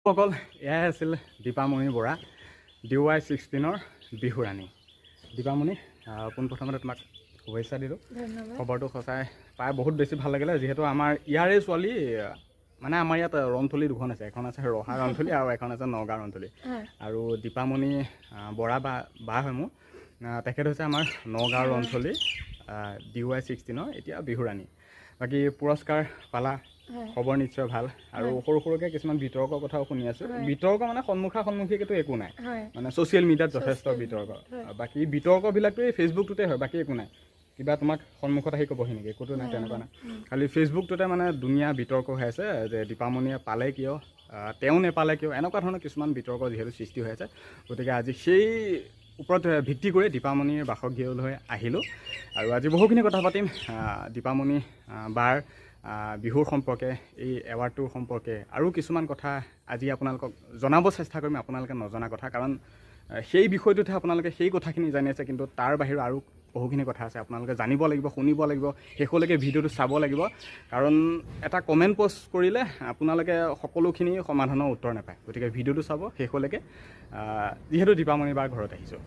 সকল এয়াই আছিল দীপামণি বৰা DY16ৰ বিহুৰাণী। দীপামণি পোনপ্ৰথমতে তোমাক শুভেচ্ছা দিলোঁ। খবৰটো সঁচাই পাই বহুত বেছি ভাল লাগিলে, যিহেতু আমাৰ ইয়াৰে ছোৱালী মানে আমাৰ ইয়াত ৰন্থলী দুখন আছে, এখন আছে ৰহা ৰন্থলী আৰু এখন আছে নগাঁও ৰন্থলী। আৰু দীপামণি বৰা বা হয় মোৰ, তেখেত হৈছে আমাৰ নগাঁও ৰন্থলী DY16ৰ এতিয়া বিহুৰাণী। বাকী পুৰস্কাৰ পালা, খবৰ নিশ্চয় ভাল। আৰু সৰু সৰুকৈ কিছুমান বিতৰ্কৰ কথাও শুনি আছোঁ। বিতৰ্ক মানে সন্মুখীটো একো নাই, মানে ছ'চিয়েল মিডিয়াত যথেষ্ট বিতৰ্ক। বাকী বিতৰ্কবিলাকতো এই ফেচবুকটোতে হয়, বাকী একো নাই। কিবা তোমাক সন্মুখত আহি ক'বহি নেকি? ক'তো নাই, তেনেকুৱা নাই। খালি ফেচবুকটোতে মানে ধুনীয়া বিতৰ্ক হৈ আছে যে দীপামণিয়ে পালে কিয়, তেওঁ নেপালে কিয়, এনেকুৱা ধৰণৰ কিছুমান বিতৰ্ক যিহেতু সৃষ্টি হৈ আছে। গতিকে আজি সেই ওপৰত ভিত্তি কৰি দীপামণিৰ বাসগৃহলৈ আহিলোঁ আৰু আজি বহুখিনি কথা পাতিম দীপামণি বাৰ বিহুৰ সম্পৰ্কে, এই এৱাৰ্ডটোৰ সম্পৰ্কে আৰু কিছুমান কথা আজি আপোনালোকক জনাব চেষ্টা কৰিম, আপোনালোকে নজনা কথা। কাৰণ সেই বিষয়টোতহে আপোনালোকে সেই কথাখিনি জানি আছে, কিন্তু তাৰ বাহিৰেও আৰু বহুখিনি কথা আছে আপোনালোকে জানিব লাগিব, শুনিব লাগিব, শেষলৈকে ভিডিঅ'টো চাব লাগিব। কাৰণ এটা কমেণ্ট পষ্ট কৰিলে আপোনালোকে সকলোখিনি সমাধানৰ উত্তৰ নাপায়। গতিকে ভিডিঅ'টো চাব শেষলৈকে, যিহেতু দীপামণি বাৰ ঘৰত আহিছোঁ।